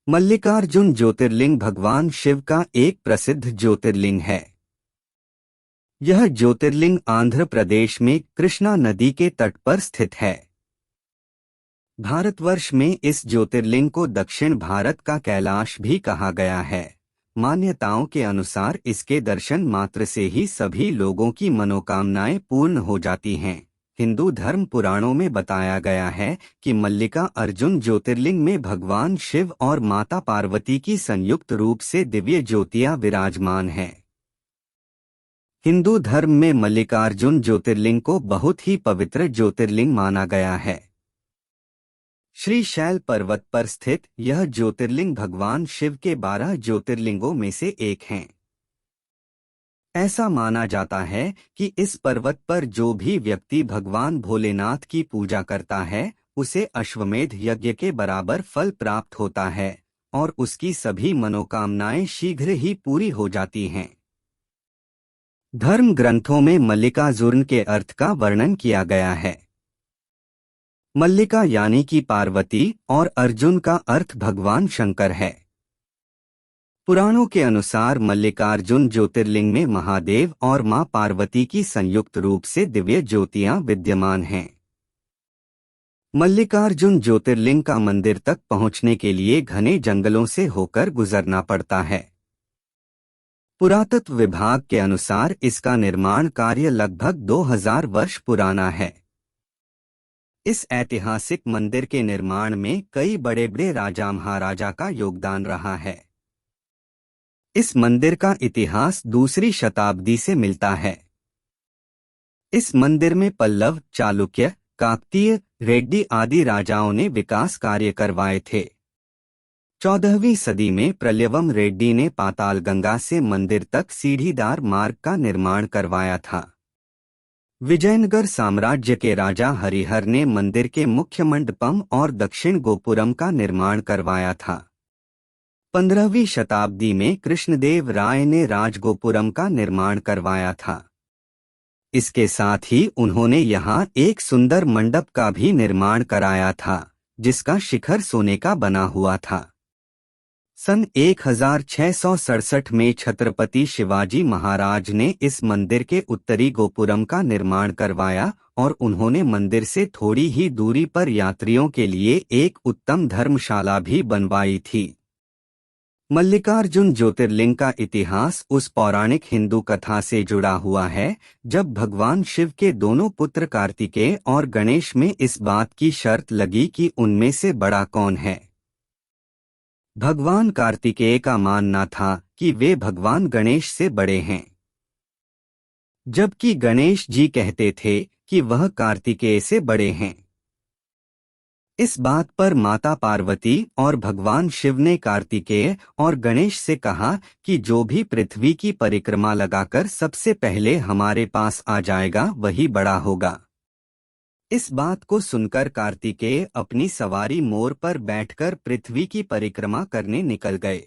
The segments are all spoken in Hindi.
मल्लिकार्जुन ज्योतिर्लिंग भगवान शिव का एक प्रसिद्ध ज्योतिर्लिंग है। यह ज्योतिर्लिंग आंध्र प्रदेश में कृष्णा नदी के तट पर स्थित है। भारतवर्ष में इस ज्योतिर्लिंग को दक्षिण भारत का कैलाश भी कहा गया है। मान्यताओं के अनुसार इसके दर्शन मात्र से ही सभी लोगों की मनोकामनाएं पूर्ण हो जाती हैं। हिंदू धर्म पुराणों में बताया गया है कि मल्लिका अर्जुन ज्योतिर्लिंग में भगवान शिव और माता पार्वती की संयुक्त रूप से दिव्य ज्योतियां विराजमान हैं। हिंदू धर्म में मल्लिकार्जुन ज्योतिर्लिंग को बहुत ही पवित्र ज्योतिर्लिंग माना गया है। श्री शैल पर्वत पर स्थित यह ज्योतिर्लिंग भगवान शिव के 12 ज्योतिर्लिंगों में से एक हैं। ऐसा माना जाता है कि इस पर्वत पर जो भी व्यक्ति भगवान भोलेनाथ की पूजा करता है उसे अश्वमेध यज्ञ के बराबर फल प्राप्त होता है और उसकी सभी मनोकामनाएं शीघ्र ही पूरी हो जाती हैं। धर्म ग्रंथों में मल्लिकार्जुन के अर्थ का वर्णन किया गया है। मल्लिका यानी कि पार्वती और अर्जुन का अर्थ भगवान शंकर है। पुराणों के अनुसार मल्लिकार्जुन ज्योतिर्लिंग में महादेव और मां पार्वती की संयुक्त रूप से दिव्य ज्योतियां विद्यमान हैं। मल्लिकार्जुन ज्योतिर्लिंग का मंदिर तक पहुंचने के लिए घने जंगलों से होकर गुजरना पड़ता है। पुरातत्व विभाग के अनुसार इसका निर्माण कार्य लगभग 2000 वर्ष पुराना है। इस ऐतिहासिक मंदिर के निर्माण में कई बड़े बड़े राजा महाराजा का योगदान रहा है। इस मंदिर का इतिहास दूसरी शताब्दी से मिलता है। इस मंदिर में पल्लव, चालुक्य, काकतीय, रेड्डी आदि राजाओं ने विकास कार्य करवाए थे। 14वीं सदी में प्रलयवम रेड्डी ने पातालगंगा से मंदिर तक सीढ़ीदार मार्ग का निर्माण करवाया था। विजयनगर साम्राज्य के राजा हरिहर ने मंदिर के मुख्य मंडपम और दक्षिण गोपुरम का निर्माण करवाया था। 15वीं शताब्दी में कृष्णदेव राय ने राजगोपुरम का निर्माण करवाया था। इसके साथ ही उन्होंने यहाँ एक सुंदर मंडप का भी निर्माण कराया था जिसका शिखर सोने का बना हुआ था। सन 1667 में छत्रपति शिवाजी महाराज ने इस मंदिर के उत्तरी गोपुरम का निर्माण करवाया और उन्होंने मंदिर से थोड़ी ही दूरी पर यात्रियों के लिए एक उत्तम धर्मशाला भी बनवाई थी। मल्लिकार्जुन ज्योतिर्लिंग का इतिहास उस पौराणिक हिंदू कथा से जुड़ा हुआ है जब भगवान शिव के दोनों पुत्र कार्तिकेय और गणेश में इस बात की शर्त लगी कि उनमें से बड़ा कौन है। भगवान कार्तिकेय का मानना था कि वे भगवान गणेश से बड़े हैं, जबकि गणेश जी कहते थे कि वह कार्तिकेय से बड़े हैं। इस बात पर माता पार्वती और भगवान शिव ने कार्तिकेय और गणेश से कहा कि जो भी पृथ्वी की परिक्रमा लगाकर सबसे पहले हमारे पास आ जाएगा वही बड़ा होगा। इस बात को सुनकर कार्तिकेय अपनी सवारी मोर पर बैठकर पृथ्वी की परिक्रमा करने निकल गए।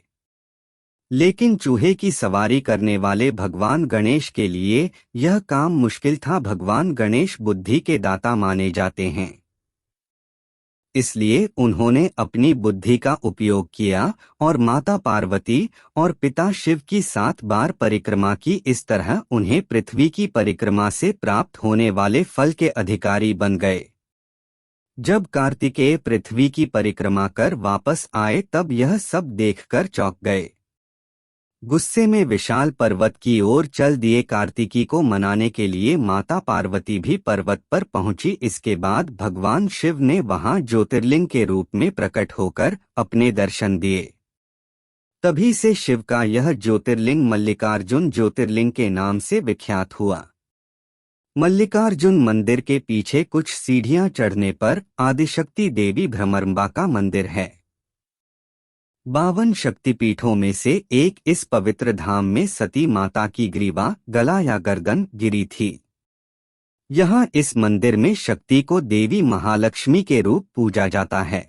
लेकिन चूहे की सवारी करने वाले भगवान गणेश के लिए यह काम मुश्किल था। भगवान गणेश बुद्धि के दाता माने जाते हैं, इसलिए उन्होंने अपनी बुद्धि का उपयोग किया और माता पार्वती और पिता शिव की 7 बार परिक्रमा की। इस तरह उन्हें पृथ्वी की परिक्रमा से प्राप्त होने वाले फल के अधिकारी बन गए। जब कार्तिकेय पृथ्वी की परिक्रमा कर वापस आए तब यह सब देखकर चौंक गए। गुस्से में विशाल पर्वत की ओर चल दिए। कार्तिकी को मनाने के लिए माता पार्वती भी पर्वत पर पहुंची। इसके बाद भगवान शिव ने वहां ज्योतिर्लिंग के रूप में प्रकट होकर अपने दर्शन दिए। तभी से शिव का यह ज्योतिर्लिंग मल्लिकार्जुन ज्योतिर्लिंग के नाम से विख्यात हुआ। मल्लिकार्जुन मंदिर के पीछे कुछ सीढ़ियां चढ़ने पर आदिशक्ति देवी भ्रमरंबा का मंदिर है। 52 शक्तिपीठों में से एक इस पवित्र धाम में सती माता की ग्रीवा, गला या गर्दन गिरी थी। यहाँ इस मंदिर में शक्ति को देवी महालक्ष्मी के रूप पूजा जाता है।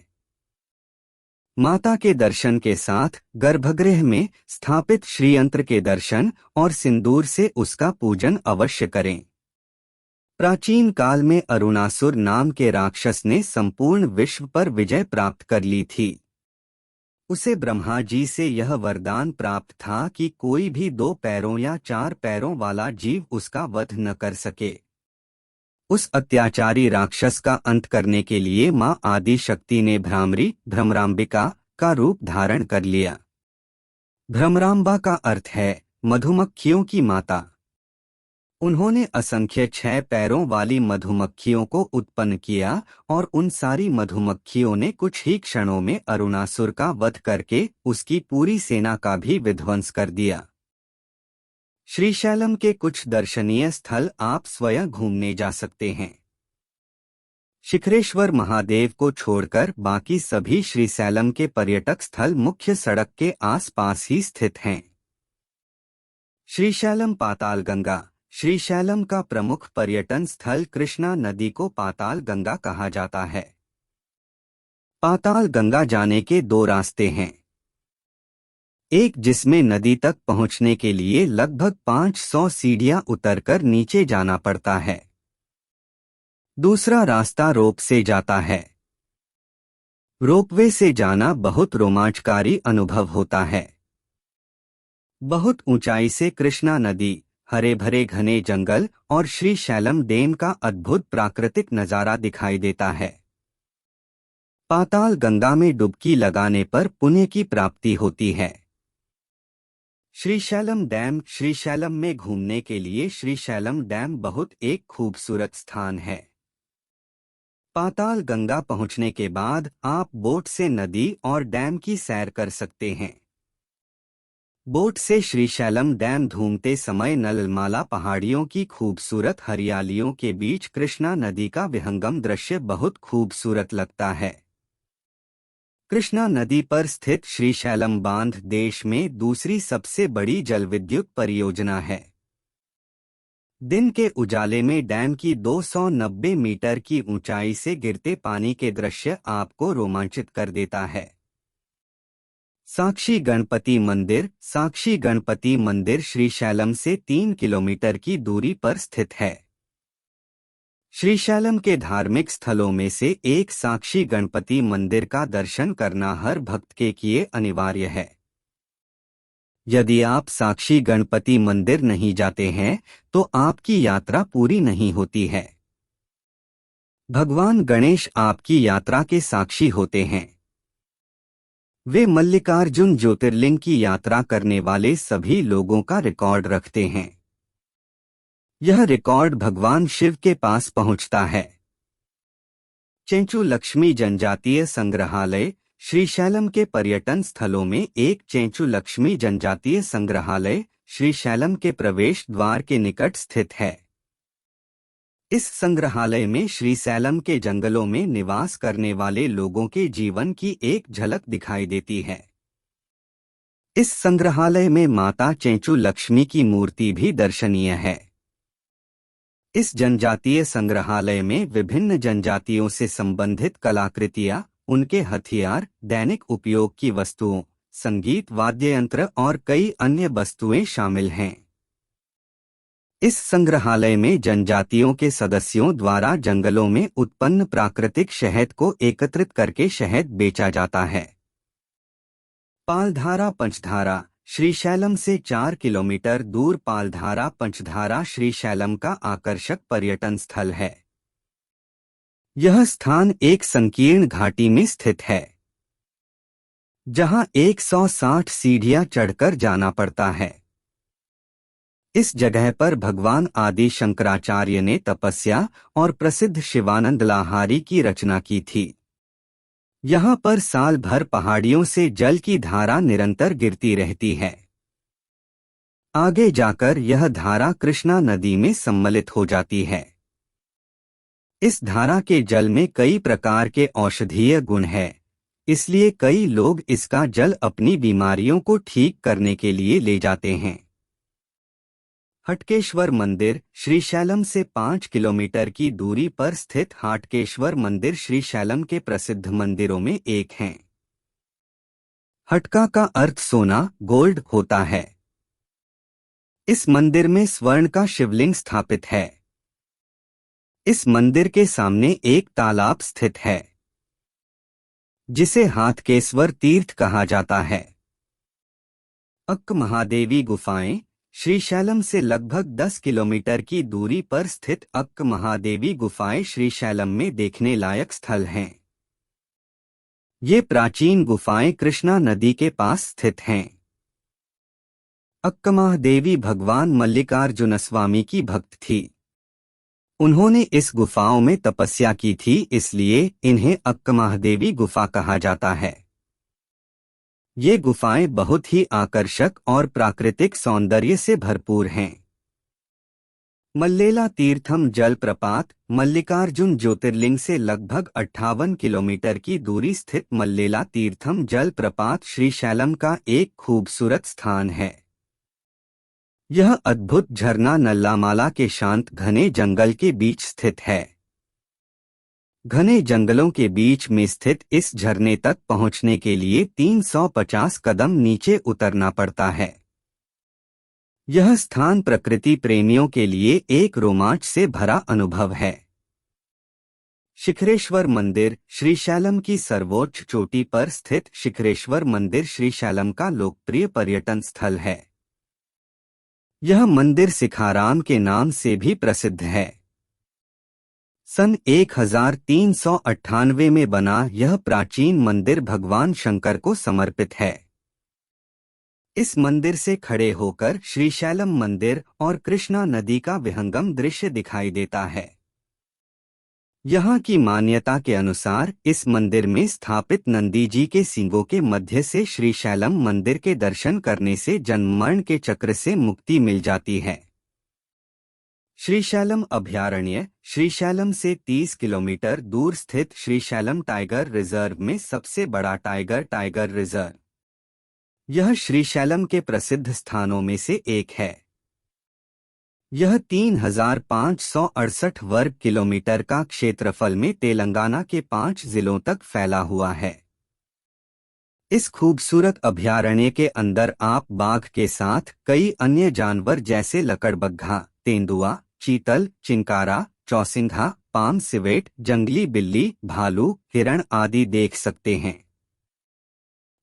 माता के दर्शन के साथ गर्भगृह में स्थापित श्रीयंत्र के दर्शन और सिंदूर से उसका पूजन अवश्य करें। प्राचीन काल में अरुणासुर नाम के राक्षस ने संपूर्ण विश्व पर विजय प्राप्त कर ली थी। उसे ब्रह्मा जी से यह वरदान प्राप्त था कि कोई भी 2 पैरों या 4 पैरों वाला जीव उसका वध न कर सके। उस अत्याचारी राक्षस का अंत करने के लिए माँ आदि शक्ति ने भ्रमराम्बिका का रूप धारण कर लिया। भ्रमराम्बा का अर्थ है मधुमक्खियों की माता। उन्होंने असंख्य 6 पैरों वाली मधुमक्खियों को उत्पन्न किया और उन सारी मधुमक्खियों ने कुछ ही क्षणों में अरुणासुर का वध करके उसकी पूरी सेना का भी विध्वंस कर दिया। श्रीशैलम के कुछ दर्शनीय स्थल आप स्वयं घूमने जा सकते हैं। शिखरेश्वर महादेव को छोड़कर बाकी सभी श्रीशैलम के पर्यटक स्थल मुख्य सड़क के आसपास ही स्थित हैं। श्रीशैलम पातालगंगा। श्रीशैलम का प्रमुख पर्यटन स्थल कृष्णा नदी को पाताल गंगा कहा जाता है। पाताल गंगा जाने के 2 रास्ते हैं। एक जिसमें नदी तक पहुंचने के लिए लगभग 500 सीढ़ियां उतरकर नीचे जाना पड़ता है। दूसरा रास्ता रोप से जाता है। रोपवे से जाना बहुत रोमांचकारी अनुभव होता है। बहुत ऊंचाई से कृष्णा नदी, हरे भरे घने जंगल और श्रीशैलम डैम का अद्भुत प्राकृतिक नजारा दिखाई देता है। पाताल गंगा में डुबकी लगाने पर पुण्य की प्राप्ति होती है। श्रीशैलम डैम। श्रीशैलम में घूमने के लिए श्रीशैलम डैम बहुत एक खूबसूरत स्थान है। पाताल गंगा पहुंचने के बाद आप बोट से नदी और डैम की सैर कर सकते हैं। बोट से श्रीशैलम डैम घूमते समय नलमाला पहाड़ियों की खूबसूरत हरियालियों के बीच कृष्णा नदी का विहंगम दृश्य बहुत खूबसूरत लगता है। कृष्णा नदी पर स्थित श्रीशैलम बांध देश में दूसरी सबसे बड़ी जलविद्युत परियोजना है। दिन के उजाले में डैम की 290 मीटर की ऊंचाई से गिरते पानी के दृश्य आपको रोमांचित कर देता है। साक्षी गणपति मंदिर। साक्षी गणपति मंदिर श्रीशैलम से 3 किलोमीटर की दूरी पर स्थित है। श्रीशैलम के धार्मिक स्थलों में से एक साक्षी गणपति मंदिर का दर्शन करना हर भक्त के लिए अनिवार्य है। यदि आप साक्षी गणपति मंदिर नहीं जाते हैं तो आपकी यात्रा पूरी नहीं होती है। भगवान गणेश आपकी यात्रा के साक्षी होते हैं। वे मल्लिकार्जुन ज्योतिर्लिंग की यात्रा करने वाले सभी लोगों का रिकॉर्ड रखते हैं। यह रिकॉर्ड भगवान शिव के पास पहुंचता है। चेंचू लक्ष्मी जनजातीय संग्रहालय। श्रीशैलम के पर्यटन स्थलों में एक चेंचू लक्ष्मी जनजातीय संग्रहालय श्रीशैलम के प्रवेश द्वार के निकट स्थित है। इस संग्रहालय में श्रीशैलम के जंगलों में निवास करने वाले लोगों के जीवन की एक झलक दिखाई देती है। इस संग्रहालय में माता चेंचू लक्ष्मी की मूर्ति भी दर्शनीय है। इस जनजातीय संग्रहालय में विभिन्न जनजातियों से संबंधित कलाकृतियां, उनके हथियार, दैनिक उपयोग की वस्तुओं, संगीत वाद्य यंत्र और कई अन्य वस्तुएं शामिल हैं। इस संग्रहालय में जनजातियों के सदस्यों द्वारा जंगलों में उत्पन्न प्राकृतिक शहद को एकत्रित करके शहद बेचा जाता है। पालधारा पंचधारा। श्रीशैलम से 4 किलोमीटर दूर पालधारा पंचधारा श्रीशैलम का आकर्षक पर्यटन स्थल है। यह स्थान एक संकीर्ण घाटी में स्थित है, जहां 160 सीढ़ियां चढ़कर जाना पड़ता है। इस जगह पर भगवान आदि शंकराचार्य ने तपस्या और प्रसिद्ध शिवानंद लाहारी की रचना की थी। यहाँ पर साल भर पहाड़ियों से जल की धारा निरंतर गिरती रहती है। आगे जाकर यह धारा कृष्णा नदी में सम्मिलित हो जाती है। इस धारा के जल में कई प्रकार के औषधीय गुण हैं, इसलिए कई लोग इसका जल अपनी बीमारियों को ठीक करने के लिए ले जाते हैं। हटकेश्वर मंदिर। श्रीशैलम से 5 किलोमीटर की दूरी पर स्थित हाटकेश्वर मंदिर श्रीशैलम के प्रसिद्ध मंदिरों में एक है। हटका का अर्थ सोना, गोल्ड होता है। इस मंदिर में स्वर्ण का शिवलिंग स्थापित है। इस मंदिर के सामने एक तालाब स्थित है। जिसे हाथकेश्वर तीर्थ कहा जाता है। अक्क महादेवी गुफाएं श्रीशैलम से लगभग 10 किलोमीटर की दूरी पर स्थित अक्क महादेवी गुफाएं श्रीशैलम में देखने लायक स्थल हैं। ये प्राचीन गुफाएं कृष्णा नदी के पास स्थित हैं। अक्क महादेवी भगवान मल्लिकार्जुन स्वामी की भक्त थी। उन्होंने इस गुफाओं में तपस्या की थी, इसलिए इन्हें अक्क महादेवी गुफा कहा जाता है। ये गुफाएं बहुत ही आकर्षक और प्राकृतिक सौंदर्य से भरपूर हैं। मल्लेला तीर्थम जलप्रपात मल्लिकार्जुन ज्योतिर्लिंग से लगभग 58 किलोमीटर की दूरी स्थित मल्लेला तीर्थम जलप्रपात श्रीशैलम का एक खूबसूरत स्थान है। यह अद्भुत झरना नल्लामाला के शांत घने जंगल के बीच स्थित है। घने जंगलों के बीच में स्थित इस झरने तक पहुंचने के लिए 350 कदम नीचे उतरना पड़ता है। यह स्थान प्रकृति प्रेमियों के लिए एक रोमांच से भरा अनुभव है। शिखरेश्वर मंदिर श्रीशैलम की सर्वोच्च चोटी पर स्थित शिखरेश्वर मंदिर श्रीशैलम का लोकप्रिय पर्यटन स्थल है। यह मंदिर सिखाराम के नाम से भी प्रसिद्ध है। सन 1398 में बना यह प्राचीन मंदिर भगवान शंकर को समर्पित है। इस मंदिर से खड़े होकर श्रीशैलम मंदिर और कृष्णा नदी का विहंगम दृश्य दिखाई देता है। यहाँ की मान्यता के अनुसार इस मंदिर में स्थापित नंदी जी के सींगों के मध्य से श्रीशैलम मंदिर के दर्शन करने से जन्म मरण के चक्र से मुक्ति मिल जाती है। श्रीशैलम अभयारण्य श्रीशैलम से 30 किलोमीटर दूर स्थित श्रीशैलम टाइगर रिजर्व में सबसे बड़ा टाइगर रिजर्व। यह श्रीशैलम के प्रसिद्ध स्थानों में से एक है। यह 3568 वर्ग किलोमीटर का क्षेत्रफल में तेलंगाना के 5 जिलों तक फैला हुआ है। इस खूबसूरत अभयारण्य के अंदर आप बाघ के साथ कई अन्य जानवर जैसे लकड़बग्घा, तेंदुआ, चीतल, चिंकारा, चौसिंघा, पाम सिवेट, जंगली बिल्ली, भालू, हिरण आदि देख सकते हैं।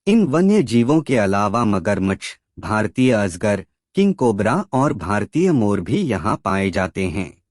इन वन्य जीवों के अलावा मगरमच्छ, भारतीय अजगर, किंग कोबरा और भारतीय मोर भी यहाँ पाए जाते हैं।